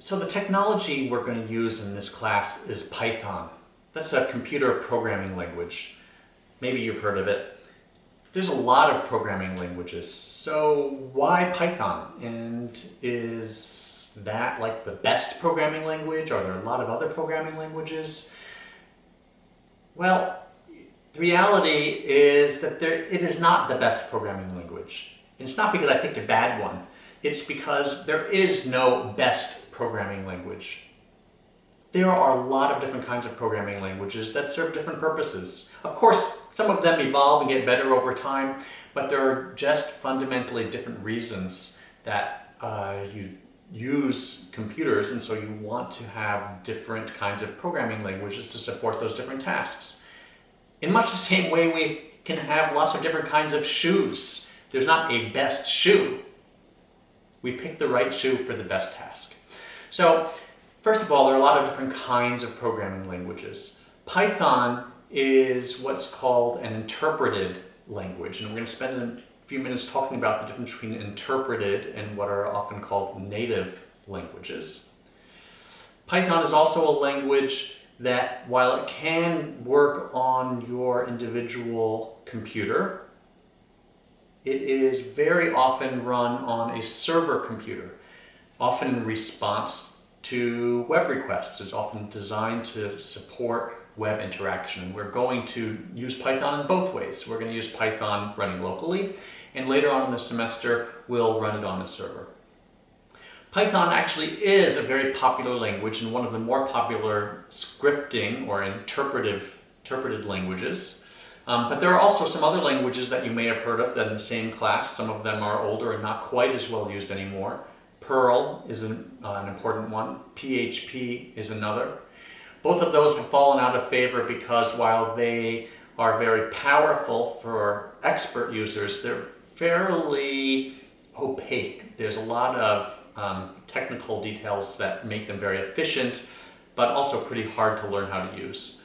So the technology we're going to use in this class is Python. That's a computer programming language. Maybe you've heard of it. There's a lot of programming languages, so why Python? And is that like the best programming language? Are there a lot of other programming languages? Well, the reality is that it is not the best programming language. And it's not because I picked a bad one. It's because there is no best programming language. There are a lot of different kinds of programming languages that serve different purposes. Of course, some of them evolve and get better over time, but there are just fundamentally different reasons that you use computers, and so you want to have different kinds of programming languages to support those different tasks. In much the same way we can have lots of different kinds of shoes. There's not a best shoe. We pick the right shoe for the best task. So, first of all, there are a lot of different kinds of programming languages. Python is what's called an interpreted language, and we're going to spend a few minutes talking about the difference between interpreted and what are often called native languages. Python is also a language that, while it can work on your individual computer, it is very often run on a server computer, often in response to web requests. It's often designed to support web interaction. We're going to use Python in both ways. We're going to use Python running locally, and later on in the semester, we'll run it on a server. Python actually is a very popular language and one of the more popular scripting or interpreted languages. But there are also some other languages that you may have heard of that in the same class. Some of them are older and not quite as well used anymore. Perl is an important one. PHP is another. Both of those have fallen out of favor because while they are very powerful for expert users, they're fairly opaque. There's a lot of technical details that make them very efficient, but also pretty hard to learn how to use.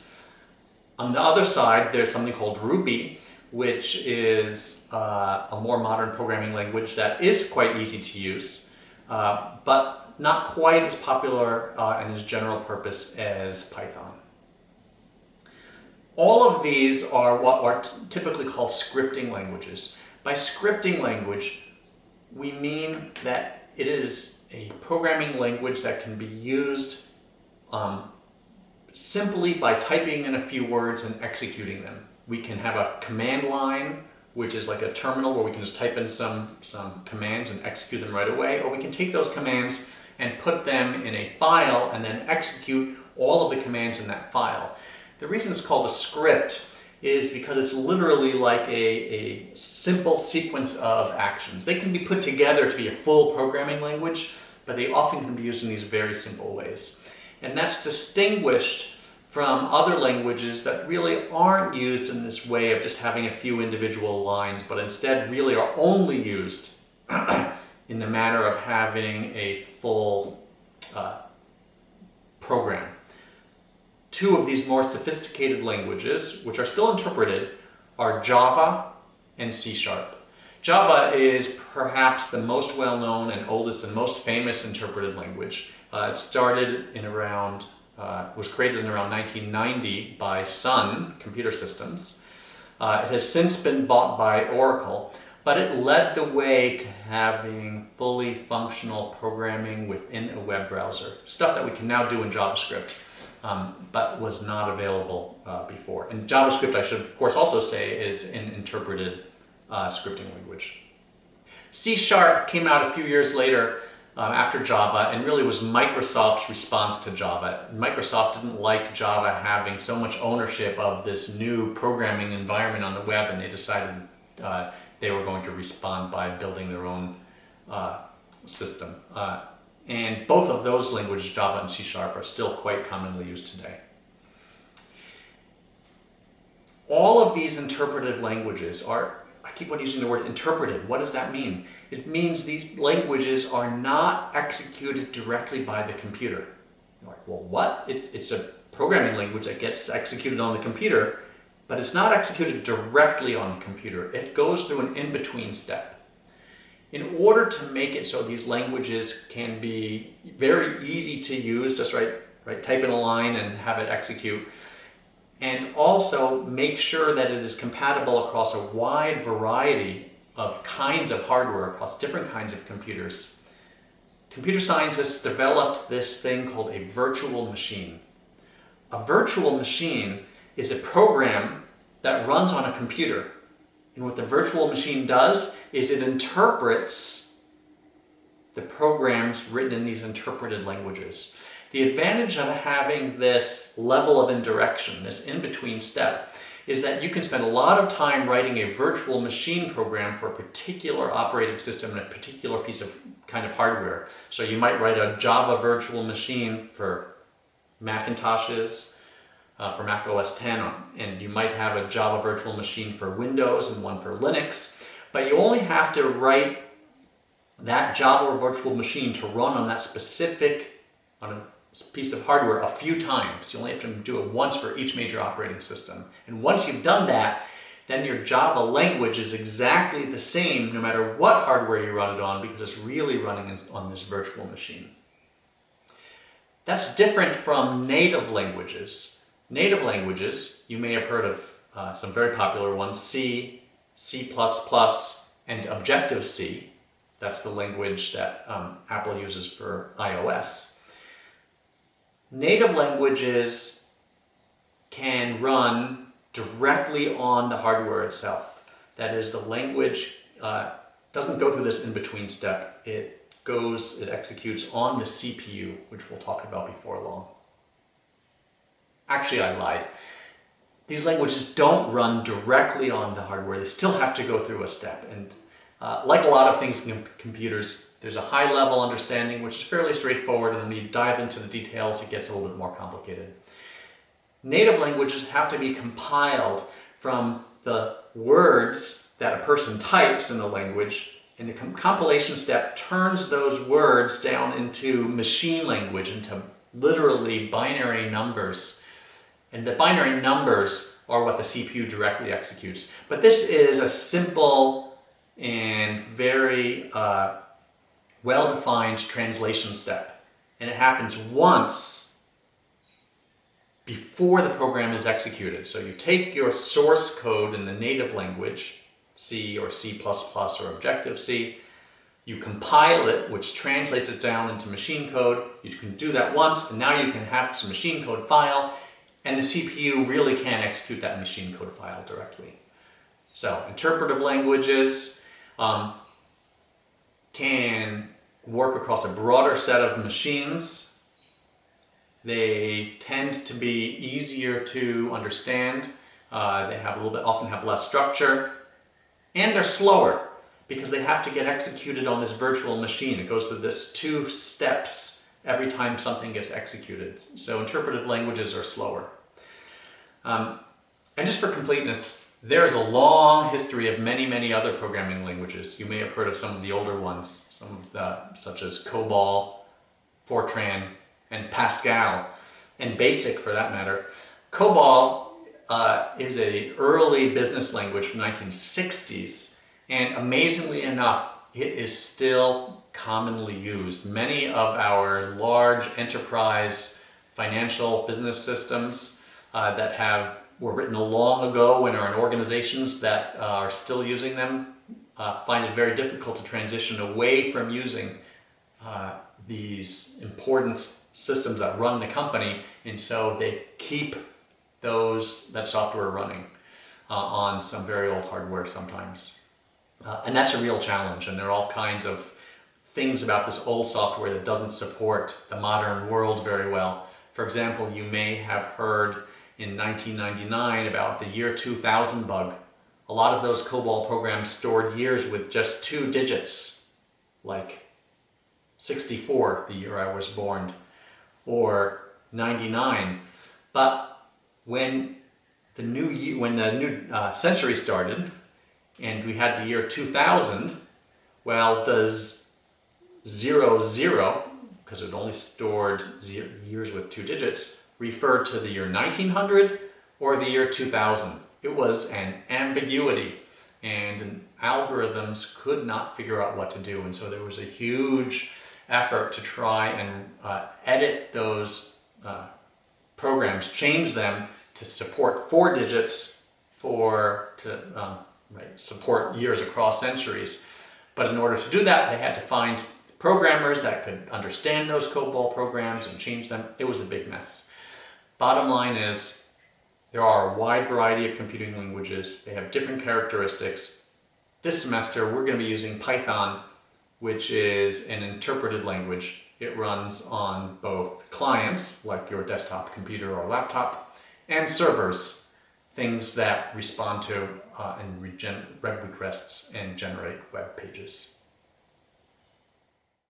On the other side, there's something called Ruby, which is a more modern programming language that is quite easy to use, but not quite as popular and as general purpose as Python. All of these are what are typically called scripting languages. By scripting language, we mean that it is a programming language that can be used simply by typing in a few words and executing them. We can have a command line, which is like a terminal where we can just type in some commands and execute them right away, or we can take those commands and put them in a file and then execute all of the commands in that file. The reason it's called a script is because it's literally like a simple sequence of actions. They can be put together to be a full programming language, but they often can be used in these very simple ways. And that's distinguished from other languages that really aren't used in this way of just having a few individual lines, but instead really are only used in the manner of having a full program. Two of these more sophisticated languages, which are still interpreted, are Java and C#. Java is perhaps the most well-known and oldest and most famous interpreted language. It started in around, was created in around 1990 by Sun Computer Systems. It has since been bought by Oracle, but it led the way to having fully functional programming within a web browser, stuff that we can now do in JavaScript. But was not available before. And JavaScript, I should of course also say, is an interpreted scripting language. C# came out a few years later after Java and really was Microsoft's response to Java. Microsoft didn't like Java having so much ownership of this new programming environment on the web, and they decided they were going to respond by building their own system. And both of those languages, Java and C#, are still quite commonly used today. All of these interpretive languages are, I keep on using the word interpreted. What does that mean? It means these languages are not executed directly by the computer. You're like, well, what? It's a programming language that gets executed on the computer, but it's not executed directly on the computer. It goes through an in-between step. In order to make it so these languages can be very easy to use, just type in a line and have it execute, and also make sure that it is compatible across a wide variety of kinds of hardware, across different kinds of computers. Computer scientists developed this thing called a virtual machine. A virtual machine is a program that runs on a computer. And what the virtual machine does is it interprets the programs written in these interpreted languages. The advantage of having this level of indirection, this in-between step, is that you can spend a lot of time writing a virtual machine program for a particular operating system and a particular piece of kind of hardware. So you might write a Java virtual machine for Macintoshes, for Mac OS X, and you might have a Java virtual machine for Windows and one for Linux, but you only have to write that Java virtual machine to run on that specific piece of hardware a few times. You only have to do it once for each major operating system. And once you've done that, then your Java language is exactly the same no matter what hardware you run it on, because it's really running on this virtual machine. That's different from native languages. Native languages, you may have heard of some very popular ones, C, C++, and Objective-C. That's the language that Apple uses for iOS. Native languages can run directly on the hardware itself. That is, the language doesn't go through this in-between step. It executes on the CPU, which we'll talk about before long. Actually, I lied. These languages don't run directly on the hardware. They still have to go through a step. And like a lot of things in computers, there's a high-level understanding, which is fairly straightforward, and when you dive into the details, it gets a little bit more complicated. Native languages have to be compiled from the words that a person types in the language, and the compilation step turns those words down into machine language, into literally binary numbers. And the binary numbers are what the CPU directly executes. But this is a simple and very well-defined translation step. And it happens once before the program is executed. So you take your source code in the native language, C or C++ or Objective-C, you compile it, which translates it down into machine code. You can do that once, and now you can have this machine code file, and the CPU really can execute that machine code file directly. So interpretive languages can work across a broader set of machines. They tend to be easier to understand. They often have less structure, and they're slower because they have to get executed on this virtual machine. It goes through this 2 steps every time something gets executed. So interpretive languages are slower. And just for completeness, there's a long history of many, many other programming languages. You may have heard of some of the older ones, such as COBOL, Fortran, and Pascal, and BASIC for that matter. COBOL is an early business language from the 1960s, and amazingly enough, it is still commonly used. Many of our large enterprise financial business systems that were written long ago and are in organizations that are still using them find it very difficult to transition away from using these important systems that run the company, and so they keep that software running on some very old hardware sometimes. And that's a real challenge, and there are all kinds of things about this old software that doesn't support the modern world very well. For example, you may have heard in 1999 about the year 2000 bug. A lot of those COBOL programs stored years with just 2 digits, like 64, the year I was born, or 99. But when the new century started, and we had the year 2000, well, does 00, because it only stored years with 2 digits, refer to the year 1900 or the year 2000? It was an ambiguity, and algorithms could not figure out what to do. And so there was a huge effort to try and edit those programs, change them to support 4 digits to support years across centuries. But in order to do that, they had to find programmers that could understand those COBOL programs and change them. It was a big mess. Bottom line is, there are a wide variety of computing languages. They have different characteristics. This semester, we're going to be using Python, which is an interpreted language. It runs on both clients, like your desktop computer or laptop, and servers, things that respond to and web requests and generate web pages.